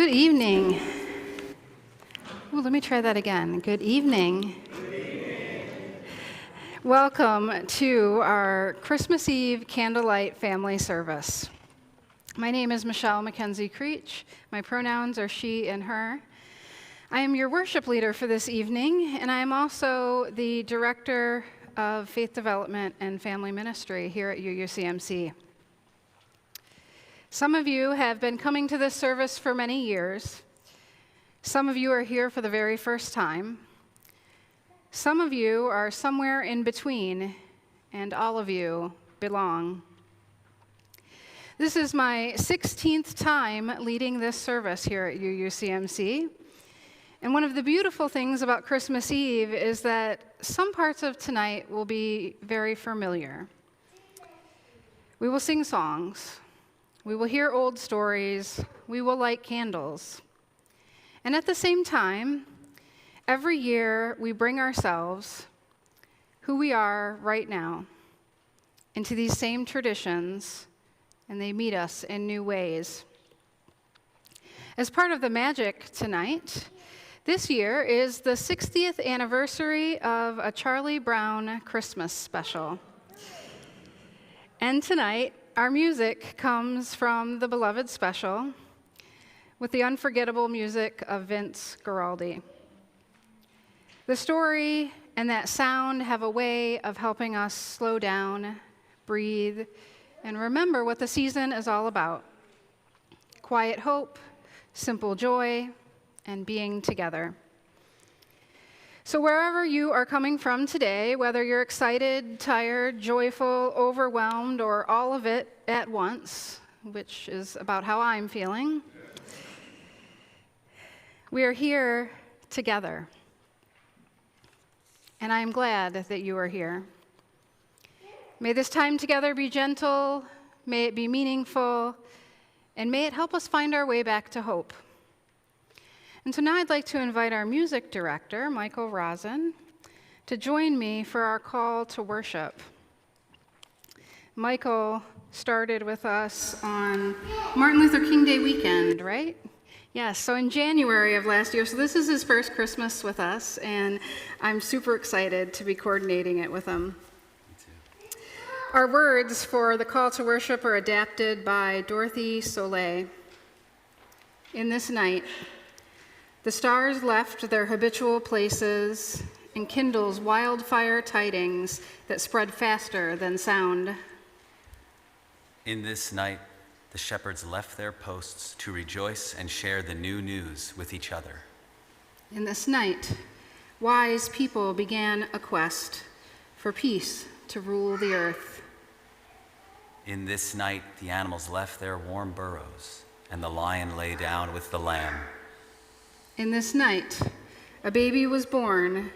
Good evening. Ooh, let me try that again. Good evening. Welcome to our Christmas Eve Candlelight family service. My name is McKenzie-Creech. My pronouns are she and her. I am your worship leader for this evening, and I am also the Director of Faith Development and Family Ministry here at UUCMC. Some of you have been coming to this service for many years. Some of you are here for the very first time. Some of you are somewhere in between, and all of you belong. This is my 16th time leading this service here at UUCMC. And one of the beautiful things about Christmas Eve is that some parts of tonight will be very familiar. We will sing songs. We will hear old stories. We will light candles. And at the same time, every year we bring ourselves, who we are right now, into these same traditions, and they meet us in new ways. As part of the magic tonight, this year is the 60th anniversary of a Charlie Brown Christmas special. And tonight, our music comes from the beloved special with the unforgettable music of Vince Guaraldi. The story and that sound have a way of helping us slow down, breathe, and remember what the season is all about. Quiet hope, simple joy, and being together. So wherever you are coming from today, whether you're excited, tired, joyful, overwhelmed, or all of it at once, which is about how I'm feeling, we are here together. And I am glad that you are here. May this time together be gentle, may it be meaningful, and may it help us find our way back to hope. And so now I'd like to invite our music director, Michael Rosen, to join me for our call to worship. Michael started with us on Martin Luther King Day weekend, right? Yes, so in January of last year. So this is his first Christmas with us, and I'm super excited to be coordinating it with him. Our words for the call to worship are adapted by Dorothy Soleil. In this night, the stars left their habitual places and kindles wildfire tidings that spread faster than sound. In this night, the shepherds left their posts to rejoice and share the new news with each other. In this night, wise people began a quest for peace to rule the earth. In this night, the animals left their warm burrows, and the lion lay down with the lamb. In this night, a baby was born,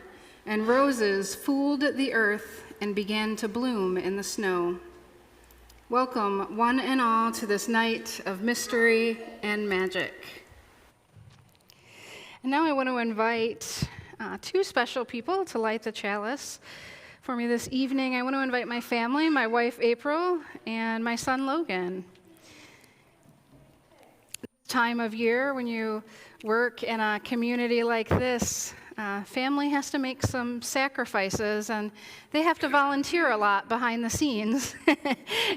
and roses fooled the earth and began to bloom in the snow. Welcome, one and all, to this night of mystery and magic. And now I want to invite two special people to light the chalice for me this evening. I want to invite my family, my wife April, and my son Logan. Time of year when you work in a community like this, family has to make some sacrifices, and they have to volunteer a lot behind the scenes.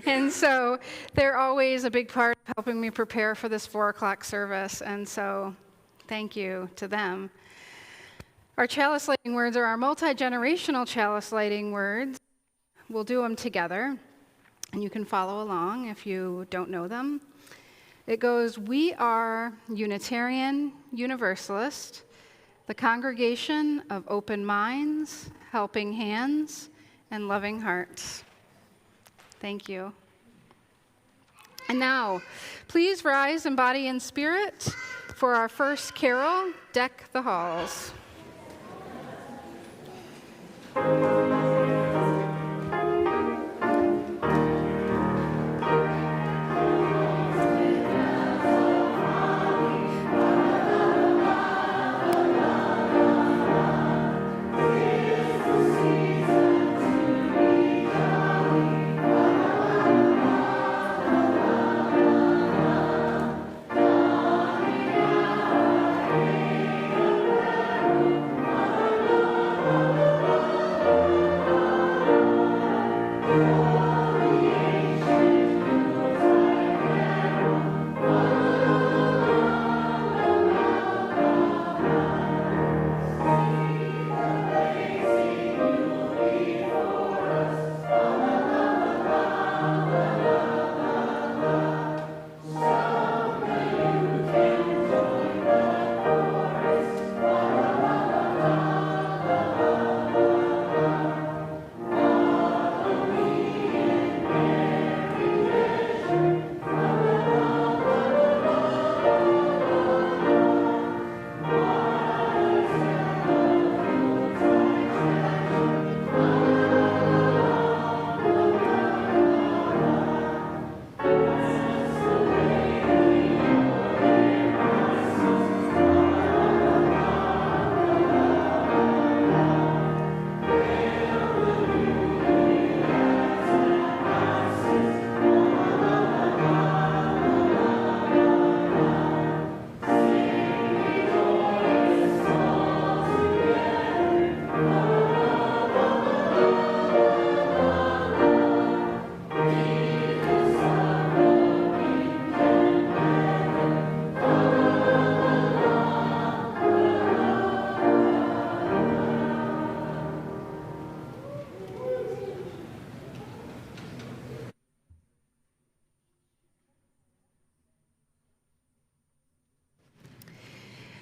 And so they're always a big part of helping me prepare for this 4 o'clock service, and so thank you to them. Our chalice lighting words are our multi-generational chalice lighting words. We'll do them together, and you can follow along if you don't know them. It goes, we are Unitarian, Universalist, the congregation of open minds, helping hands, and loving hearts. Thank you. And now, please rise in body and spirit for our first carol, Deck the Halls.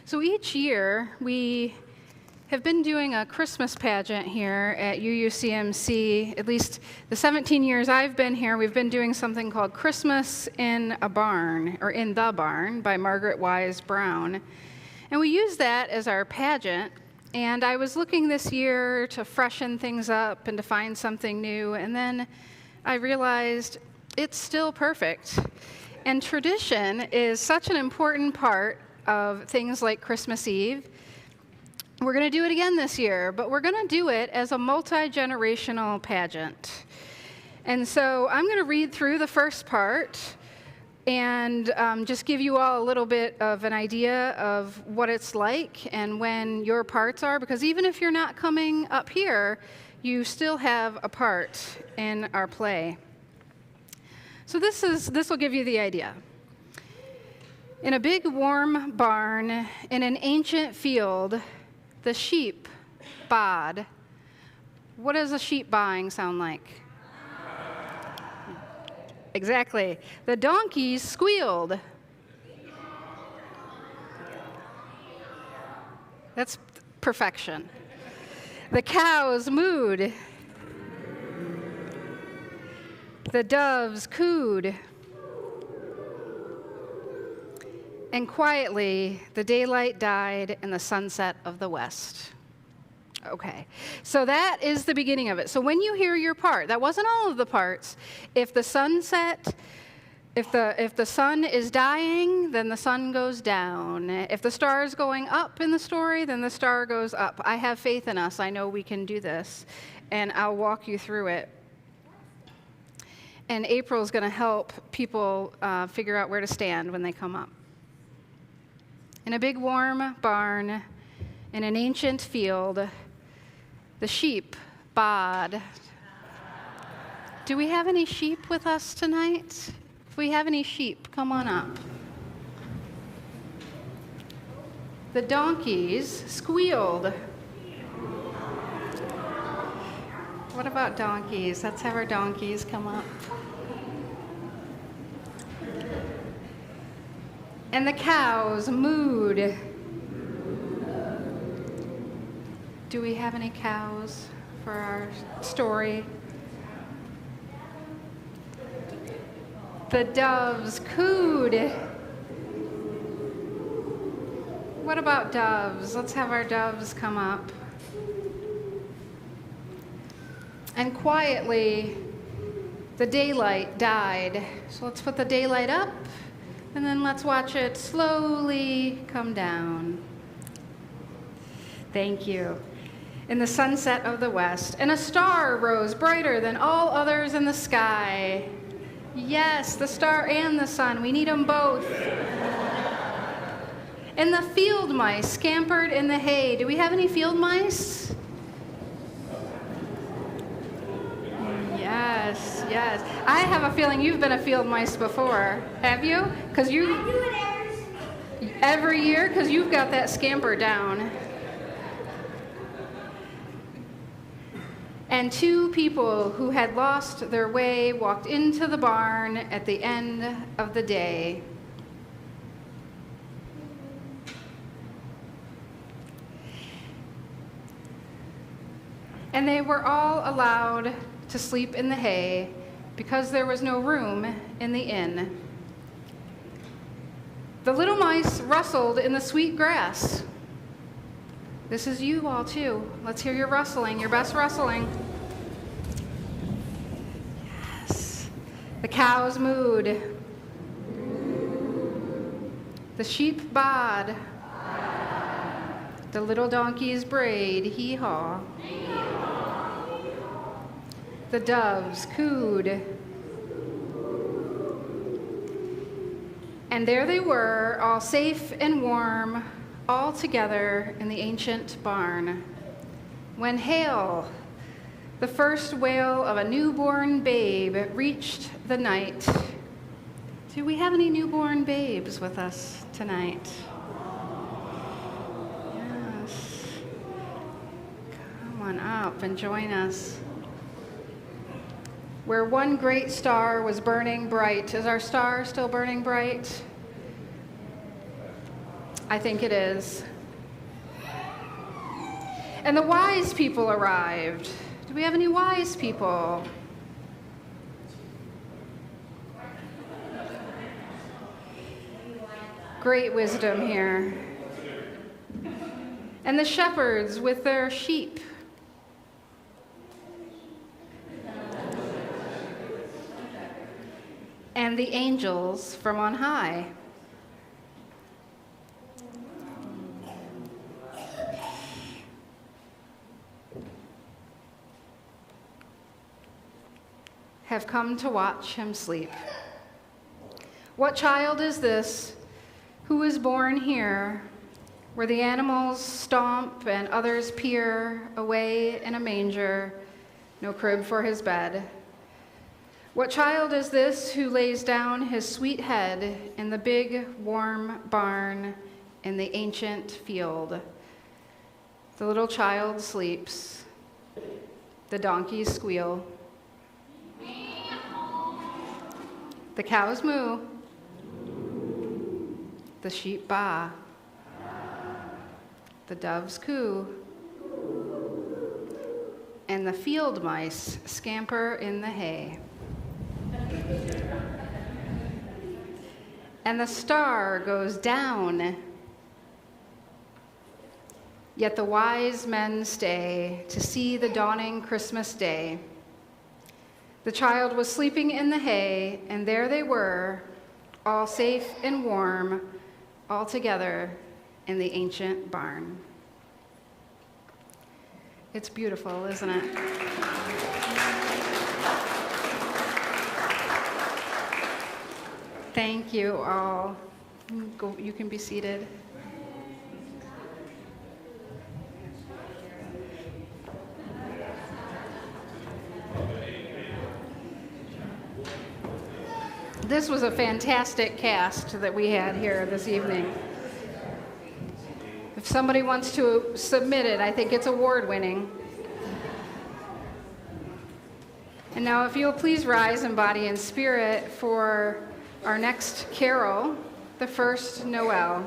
So each year, we have been doing a Christmas pageant here at UUCMC. At least the 17 years I've been here, we've been doing something called Christmas in a Barn, or In the Barn, by Margaret Wise Brown. And we use that as our pageant. And I was looking this year to freshen things up and to find something new. And then I realized it's still perfect. And tradition is such an important part of things like Christmas Eve. We're going to do it again this year, but we're going to do it as a multi-generational pageant. And so I'm going to read through the first part and just give you all a little bit of an idea of what it's like and when your parts are, because even if you're not coming up here, you still have a part in our play. So this will give you the idea. In a big warm barn in an ancient field, the sheep baaed. What does a sheep baaing sound like? Exactly. The donkeys squealed. That's perfection. The cows mooed. The doves cooed. And quietly, the daylight died in the sunset of the west. Okay, so that is the beginning of it. So when you hear your part, that wasn't all of the parts. If the sunset, if the sun is dying, then the sun goes down. If the star is going up in the story, then the star goes up. I have faith in us. I know we can do this, and I'll walk you through it. And April's going to help people figure out where to stand when they come up. In a big warm barn, in an ancient field, the sheep baaed. Do we have any sheep with us tonight? If we have any sheep, come on up. The donkeys squealed. What about donkeys? Let's have our donkeys come up. And the cows mooed. Do we have any cows for our story? The doves cooed. What about doves? Let's have our doves come up. And quietly, the daylight died. So let's put the daylight up. And then let's watch it slowly come down. Thank you. In the sunset of the west, and a star rose brighter than all others in the sky. Yes, the star and the sun, we need them both. And the field mice scampered in the hay. Do we have any field mice? Yes, yes. I have a feeling you've been a field mice before. Have you? Because you. I do it every year, because you've got that scamper down. And two people who had lost their way walked into the barn at the end of the day. And they were all allowed to sleep in the hay because there was no room in the inn. The little mice rustled in the sweet grass. This is you all too. Let's hear your rustling, your best rustling. Yes. The cows mooed. The sheep baaed. The little donkeys brayed, hee-haw. The doves cooed. And there they were, all safe and warm, all together in the ancient barn, when hail, the first wail of a newborn babe, reached the night. Do we have any newborn babes with us tonight? Yes. Come on up and join us. Where one great star was burning bright. Is our star still burning bright? I think it is. And the wise people arrived. Do we have any wise people? Great wisdom here. And the shepherds with their sheep. And the angels from on high. Have come to watch him sleep. What child is this who is born here, where the animals stomp and others peer away in a manger, no crib for his bed? What child is this who lays down his sweet head in the big, warm barn in the ancient field? The little child sleeps. The donkeys squeal. The cows moo. The sheep baa. The doves coo. And the field mice scamper in the hay. And the star goes down. Yet the wise men stay to see the dawning Christmas day. The child was sleeping in the hay, and there they were, all safe and warm, all together in the ancient barn. It's beautiful, isn't it? Thank you all. You can be seated. This was a fantastic cast that we had here this evening. If somebody wants to submit it, I think it's award-winning. And now if you'll please rise in body and spirit for our next carol, the first Noel.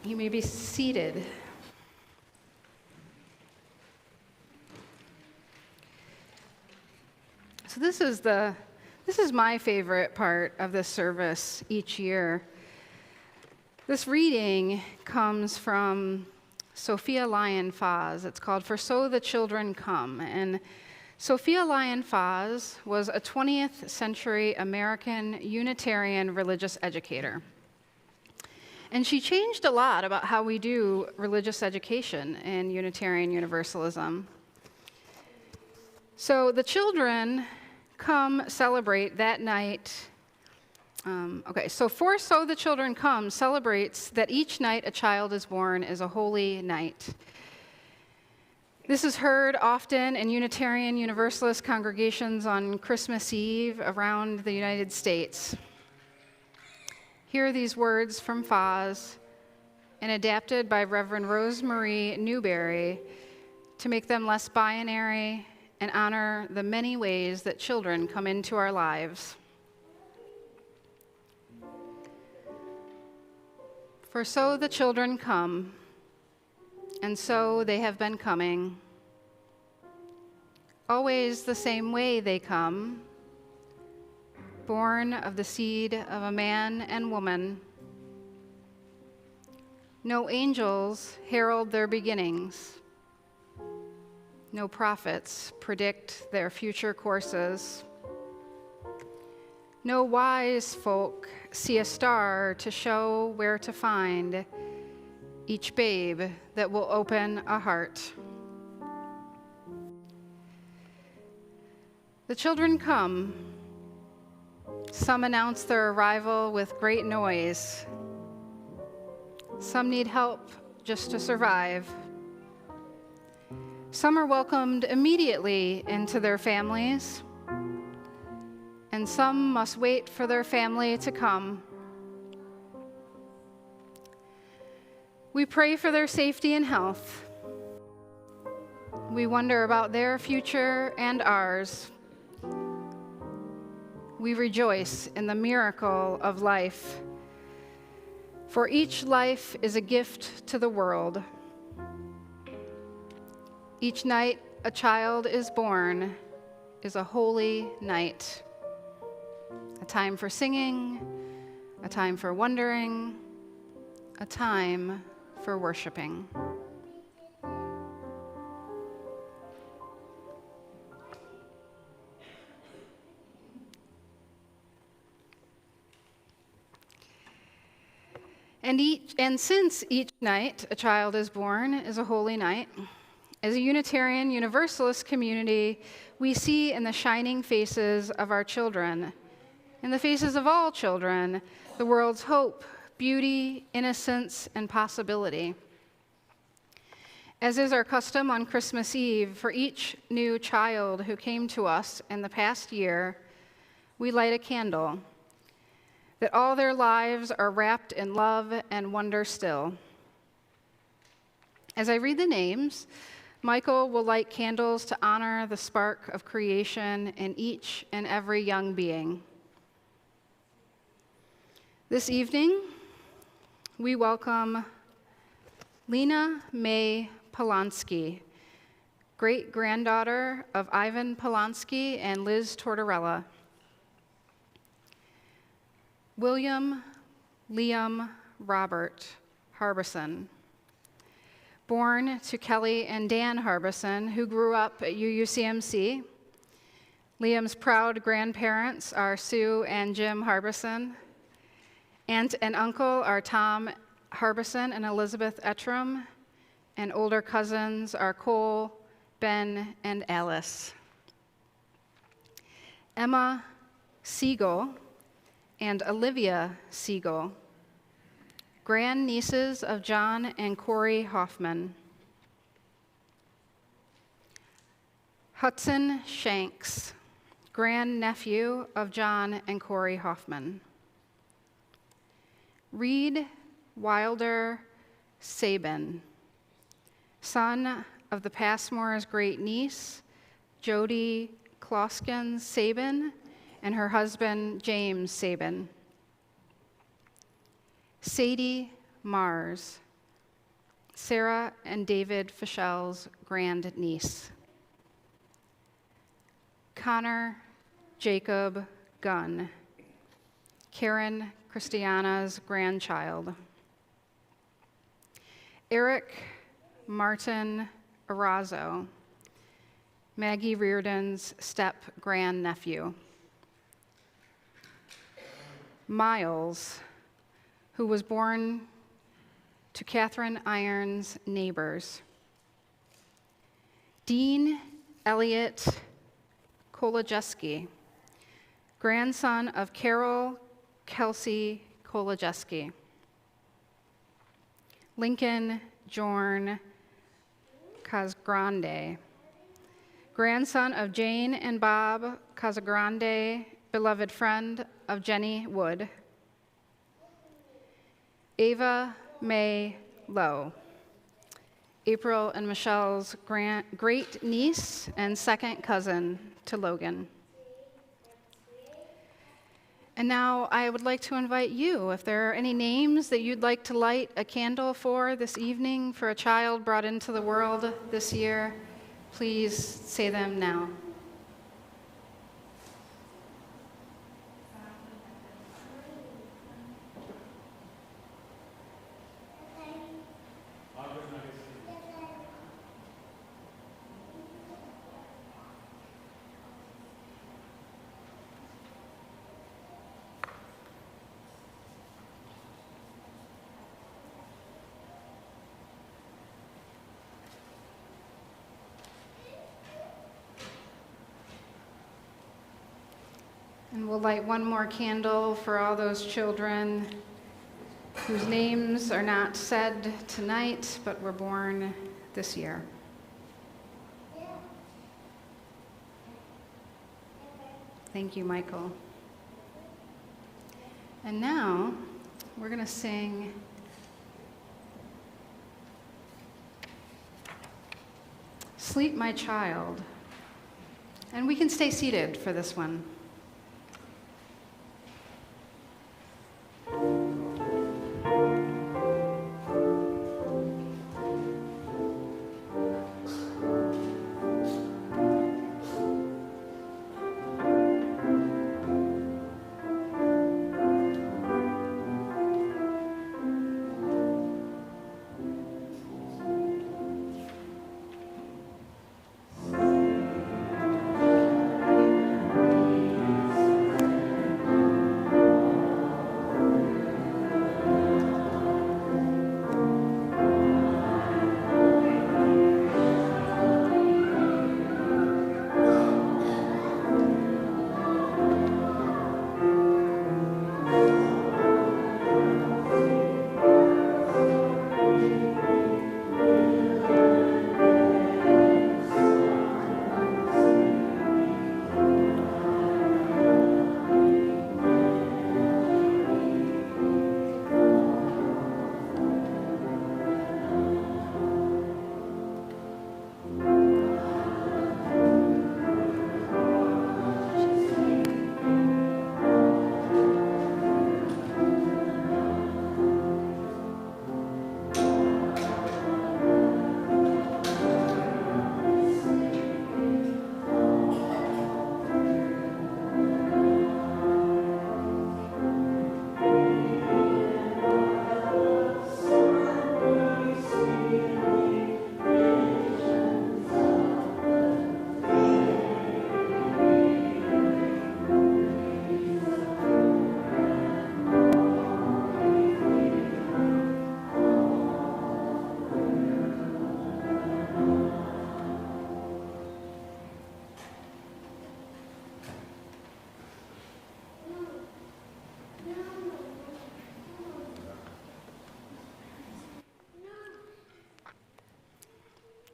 You may be seated. So this is my favorite part of this service each year. This reading comes from Sophia Lyon-Fahs. It's called "For So the Children Come." And Sophia Lyon-Fahs was a 20th century American Unitarian religious educator. And she changed a lot about how we do religious education in Unitarian Universalism. So the children come celebrate that night. For So the Children Come celebrates that each night a child is born is a holy night. This is heard often in Unitarian Universalist congregations on Christmas Eve around the United States. Hear these words from Fahs and adapted by Reverend Rosemarie Newberry to make them less binary and honor the many ways that children come into our lives. For so the children come, and so they have been coming. Always the same way they come, born of the seed of a man and woman. No angels herald their beginnings. No prophets predict their future courses. No wise folk see a star to show where to find each babe that will open a heart. The children come. Some announce their arrival with great noise. Some need help just to survive. Some are welcomed immediately into their families, and some must wait for their family to come. We pray for their safety and health. We wonder about their future and ours. We rejoice in the miracle of life, for each life is a gift to the world. Each night a child is born is a holy night, a time for singing, a time for wondering, a time for worshiping. And since each night a child is born is a holy night, as a Unitarian Universalist community, we see in the shining faces of our children, in the faces of all children, the world's hope, beauty, innocence, and possibility. As is our custom on Christmas Eve, for each new child who came to us in the past year, we light a candle, that all their lives are wrapped in love and wonder still. As I read the names, Michael will light candles to honor the spark of creation in each and every young being. This evening, we welcome Lena Mae Polanski, great-granddaughter of Ivan Polanski and Liz Tortorella. William Liam Robert Harbison, born to Kelly and Dan Harbison, who grew up at UUCMC. Liam's proud grandparents are Sue and Jim Harbison. Aunt and uncle are Tom Harbison and Elizabeth Ettram, and older cousins are Cole, Ben, and Alice. Emma Siegel and Olivia Siegel, grandnieces of John and Corey Hoffman. Hudson Shanks, grandnephew of John and Corey Hoffman. Reed Wilder Sabin, son of the Passmore's great niece, Jody Kloskens Sabin, and her husband, James Sabin. Sadie Mars, Sarah and David Fischel's grandniece. Connor Jacob Gunn, Karen Christiana's grandchild. Eric Martin Arazo, Maggie Reardon's step-grandnephew. Miles, who was born to Catherine Irons' neighbors. Dean Elliott Kolodziejski, grandson of Carol Kelsey Kolodziejski. Lincoln Jorn Casagrande, grandson of Jane and Bob Casagrande, beloved friend of Jenny Wood. Ava May Lowe, April and Michelle's great niece and second cousin to Logan. And now I would like to invite you, if there are any names that you'd like to light a candle for this evening for a child brought into the world this year, please say them now. And we'll light one more candle for all those children whose names are not said tonight, but were born this year. Thank you, Michael. And now we're going to sing Sleep, My Child. And we can stay seated for this one.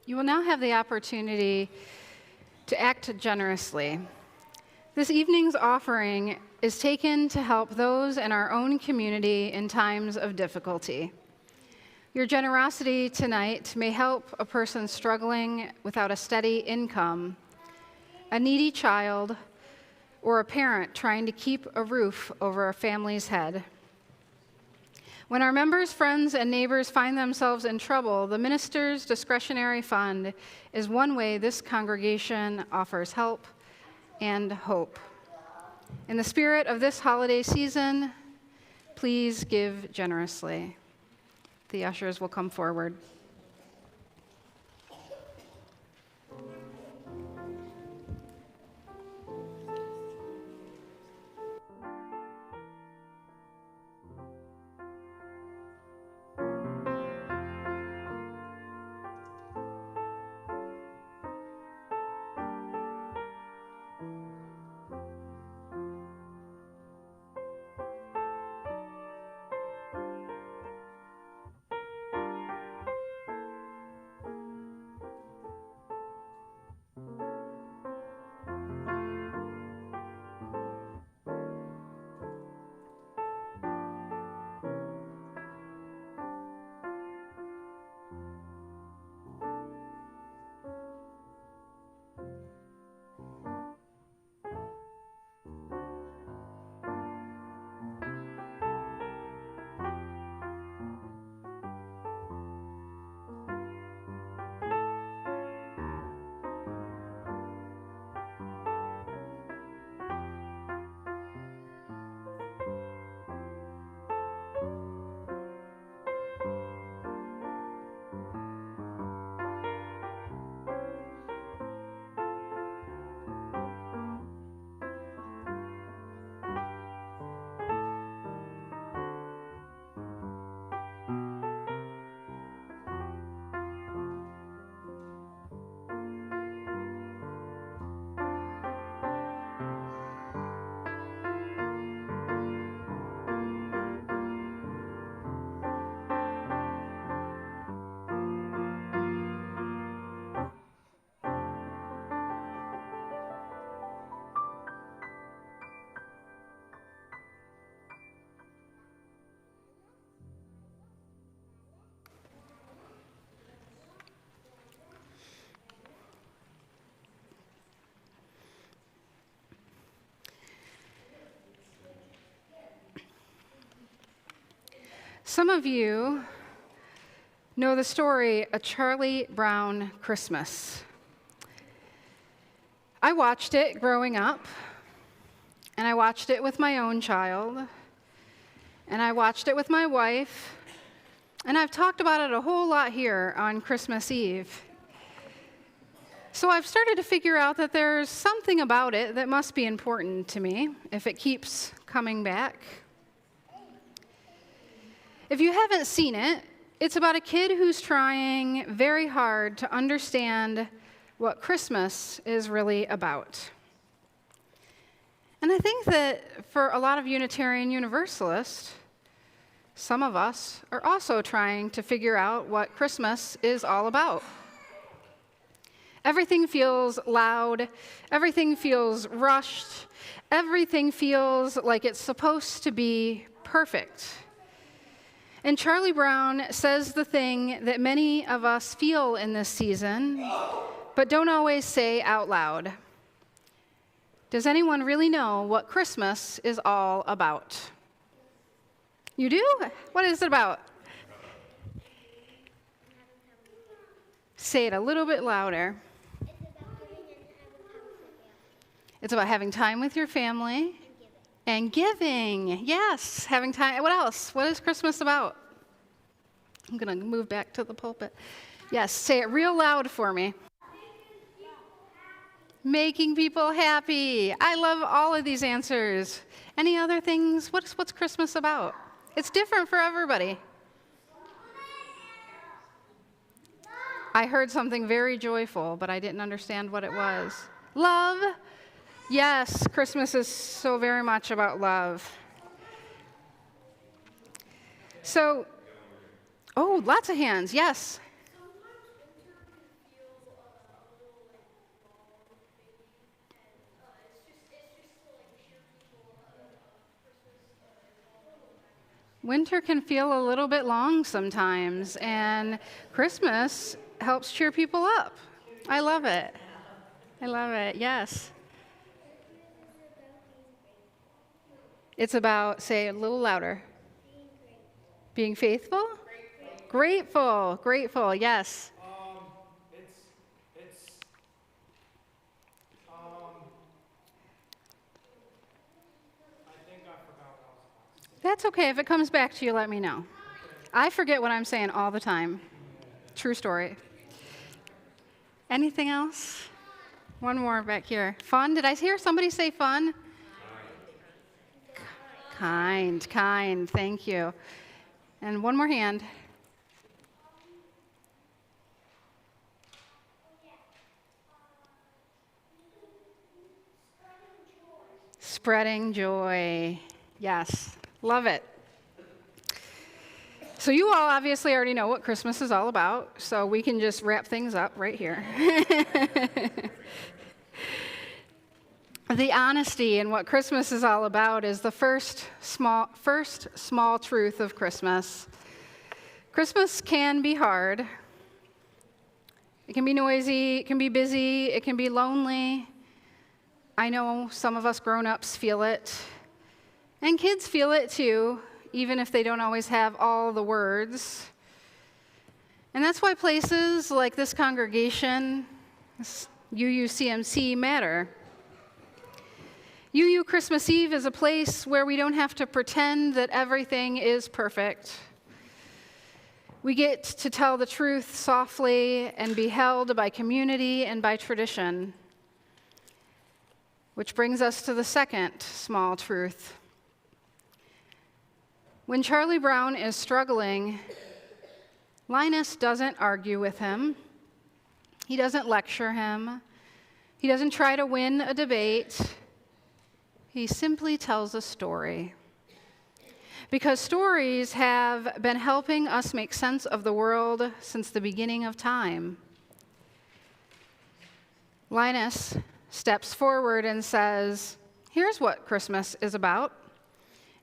You will now have the opportunity to act generously. This evening's offering is taken to help those in our own community in times of difficulty. Your generosity tonight may help a person struggling without a steady income, a needy child, or a parent trying to keep a roof over a family's head. When our members, friends, and neighbors find themselves in trouble, the minister's discretionary fund is one way this congregation offers help and hope. In the spirit of this holiday season, please give generously. The ushers will come forward. Some of you know the story, A Charlie Brown Christmas. I watched it growing up, and I watched it with my own child, and I watched it with my wife, and I've talked about it a whole lot here on Christmas Eve. So I've started to figure out that there's something about it that must be important to me if it keeps coming back. If you haven't seen it, it's about a kid who's trying very hard to understand what Christmas is really about. And I think that for a lot of Unitarian Universalists, some of us are also trying to figure out what Christmas is all about. Everything feels loud, everything feels rushed, everything feels like it's supposed to be perfect. And Charlie Brown says the thing that many of us feel in this season, but don't always say out loud. Does anyone really know what Christmas is all about? You do? What is it about? Say it a little bit louder. It's about having time with your family. And giving, yes, having time. What else? What is Christmas about? I'm going to move back to the pulpit. Yes, say it real loud for me. Making people happy. I love all of these answers. Any other things? What's Christmas about? It's different for everybody. I heard something very joyful, but I didn't understand what it was. Love. Yes, Christmas is so very much about love. So, lots of hands, yes. Winter can feel a little bit long sometimes, and Christmas helps cheer people up. I love it. I love it, yes. It's about, say it a little louder. Being faithful? Grateful. Grateful, yes. I think I forgot what I was about to say. That's okay. If it comes back to you, let me know. I forget what I'm saying all the time. True story. Anything else? One more back here. Fun? Did I hear somebody say fun? Kind, kind. Thank you. And one more hand. Spreading joy. Yes. Love it. So you all obviously already know what Christmas is all about, so we can just wrap things up right here. The honesty in what Christmas is all about is the first small truth of Christmas. Christmas can be hard. It can be noisy, it can be busy, it can be lonely. I know some of us grown-ups feel it, and kids feel it too, even if they don't always have all the words. And that's why places like this congregation, this UUCMC, matter. UU Christmas Eve is a place where we don't have to pretend that everything is perfect. We get to tell the truth softly and be held by community and by tradition. Which brings us to the second small truth. When Charlie Brown is struggling, Linus doesn't argue with him. He doesn't lecture him. He doesn't try to win a debate. He simply tells a story. Because stories have been helping us make sense of the world since the beginning of time. Linus steps forward and says, "Here's what Christmas is about."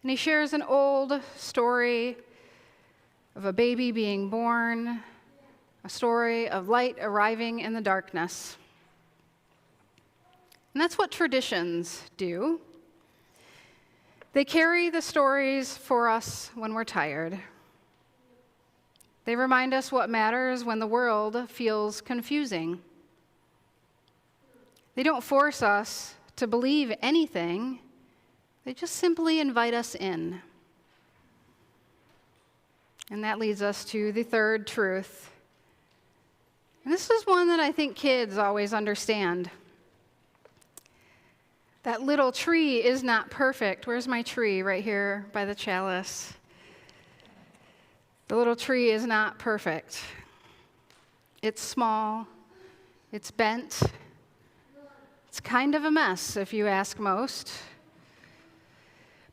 And he shares an old story of a baby being born, a story of light arriving in the darkness. And that's what traditions do. They carry the stories for us when we're tired. They remind us what matters when the world feels confusing. They don't force us to believe anything. They just simply invite us in. And that leads us to the third truth. And this is one that I think kids always understand. That little tree is not perfect. Where's my tree? Right here by the chalice. The little tree is not perfect. It's small. It's bent. It's kind of a mess, if you ask most.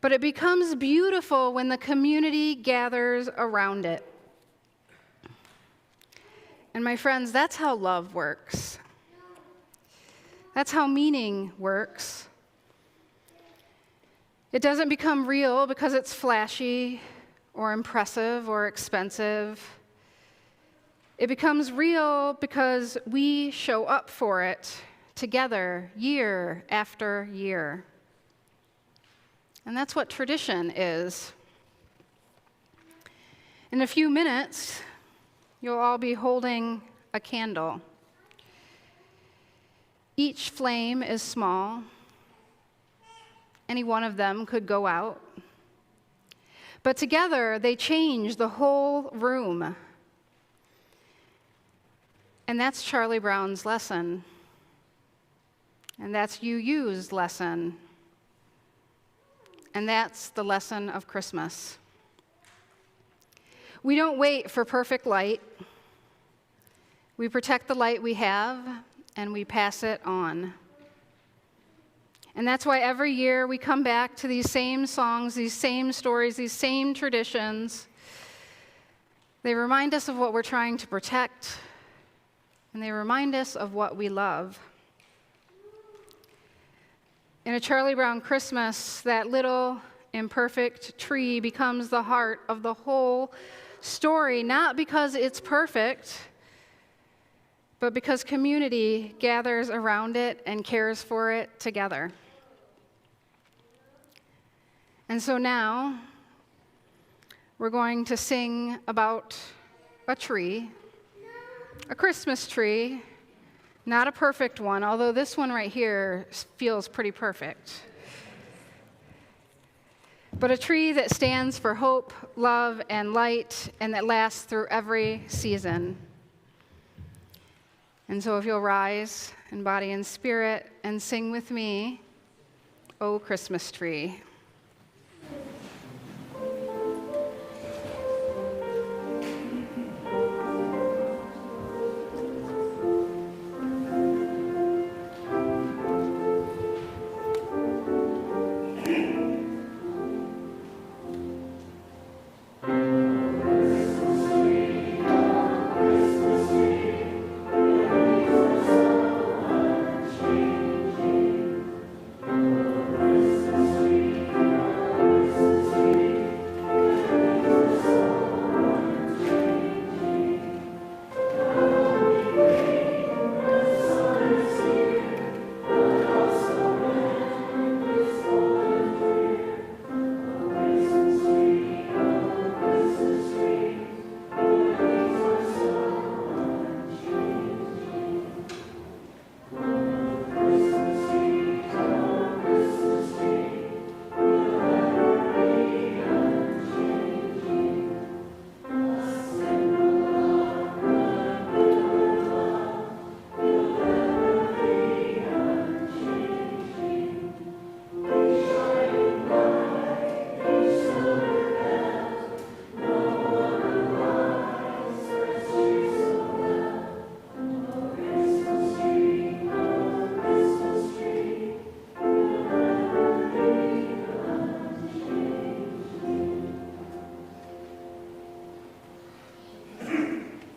But it becomes beautiful when the community gathers around it. And my friends, that's how love works. That's how meaning works. It doesn't become real because it's flashy or impressive or expensive. It becomes real because we show up for it together year after year. And that's what tradition is. In a few minutes, you'll all be holding a candle. Each flame is small. Any one of them could go out. But together, they change the whole room. And that's Charlie Brown's lesson. And that's UU's lesson. And that's the lesson of Christmas. We don't wait for perfect light. We protect the light we have, and we pass it on. And that's why every year we come back to these same songs, these same stories, these same traditions. They remind us of what we're trying to protect, and they remind us of what we love. In a Charlie Brown Christmas, that little imperfect tree becomes the heart of the whole story, not because it's perfect, but because community gathers around it and cares for it together. And so now, we're going to sing about a tree, a Christmas tree, not a perfect one, although this one right here feels pretty perfect. But a tree that stands for hope, love, and light, and that lasts through every season. And so if you'll rise in body and spirit and sing with me, "O Christmas Tree."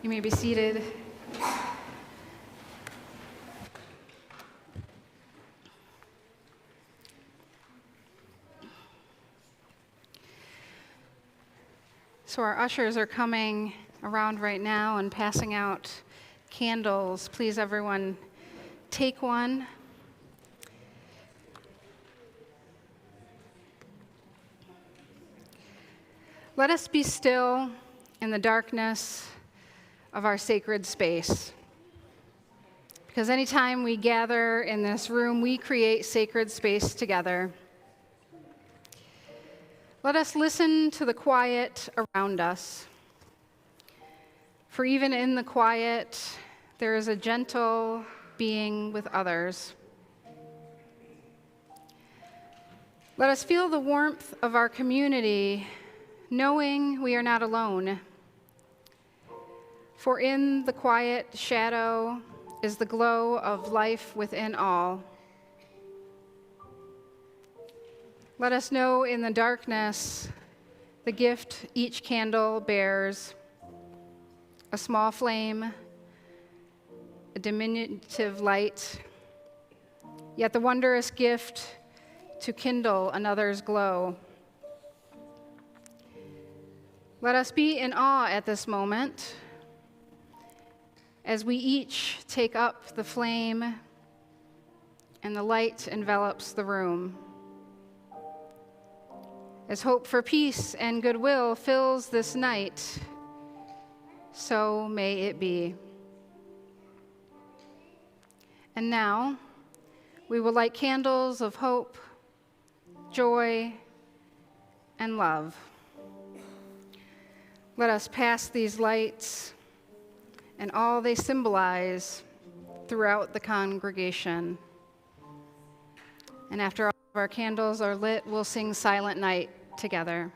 You may be seated. So our ushers are coming around right now and passing out candles. Please, everyone, take one. Let us be still in the darkness of our sacred space. Because anytime we gather in this room, we create sacred space together. Let us listen to the quiet around us. For even in the quiet, there is a gentle being with others. Let us feel the warmth of our community, knowing we are not alone. For in the quiet shadow is the glow of life within all. Let us know in the darkness the gift each candle bears, a small flame, a diminutive light, yet the wondrous gift to kindle another's glow. Let us be in awe at this moment as we each take up the flame and the light envelops the room. As hope for peace and goodwill fills this night, so may it be. And now, we will light candles of hope, joy, and love. Let us pass these lights and all they symbolize throughout the congregation. And after all of our candles are lit, we'll sing Silent Night together.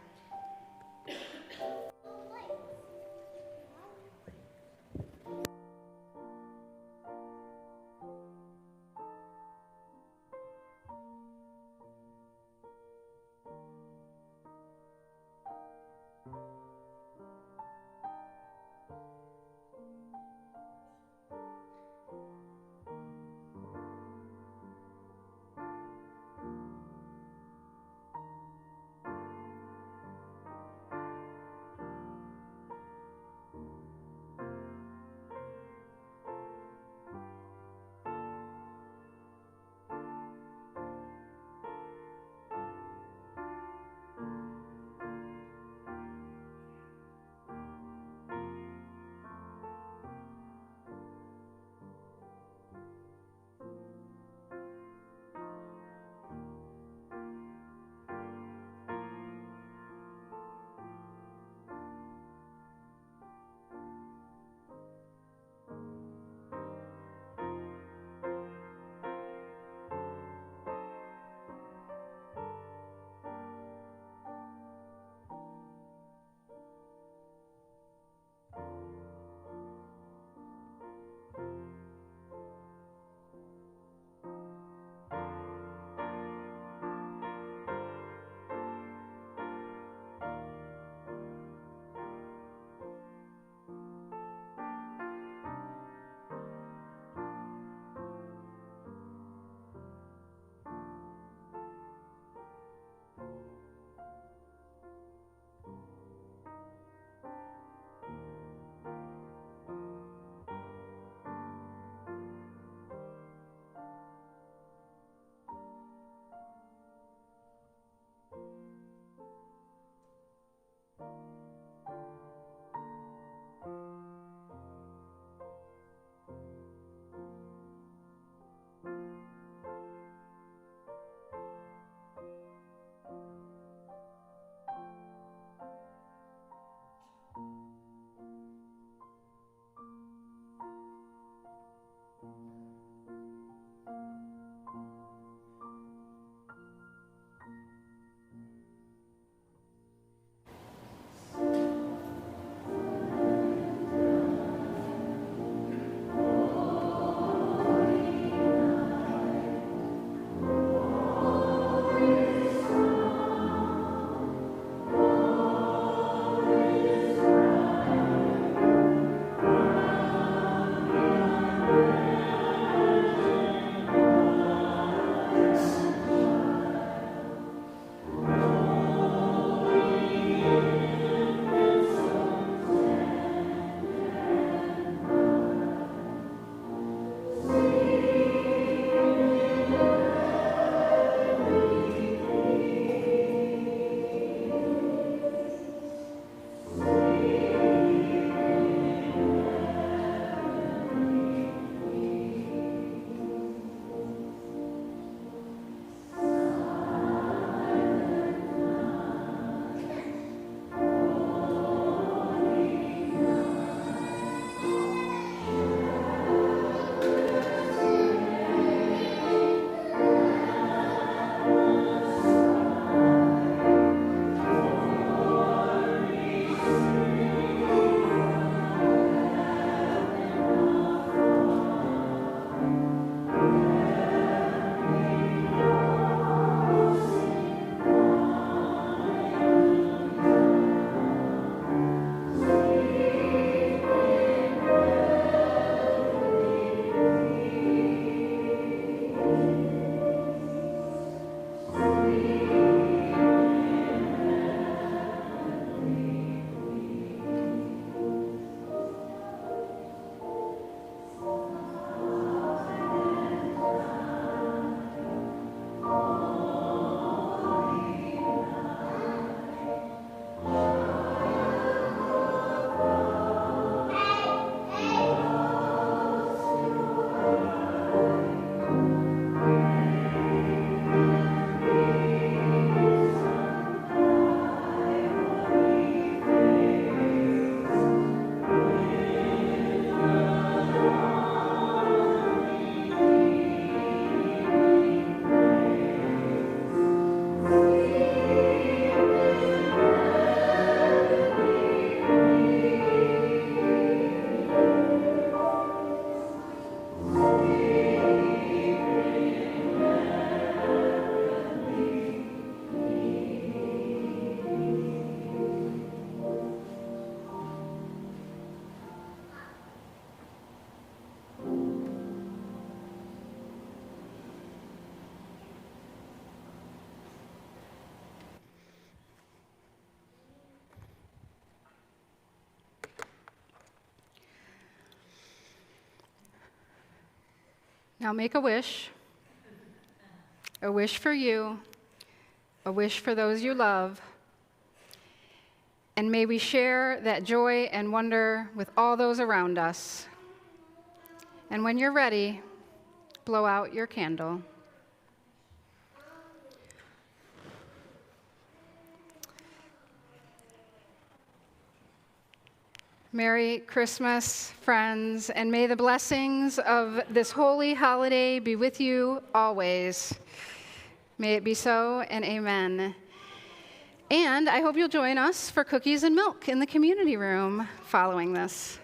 Now make a wish for you, a wish for those you love, and may we share that joy and wonder with all those around us. And when you're ready, blow out your candle. Merry Christmas, friends, and may the blessings of this holy holiday be with you always. May it be so, and amen. And I hope you'll join us for cookies and milk in the community room following this.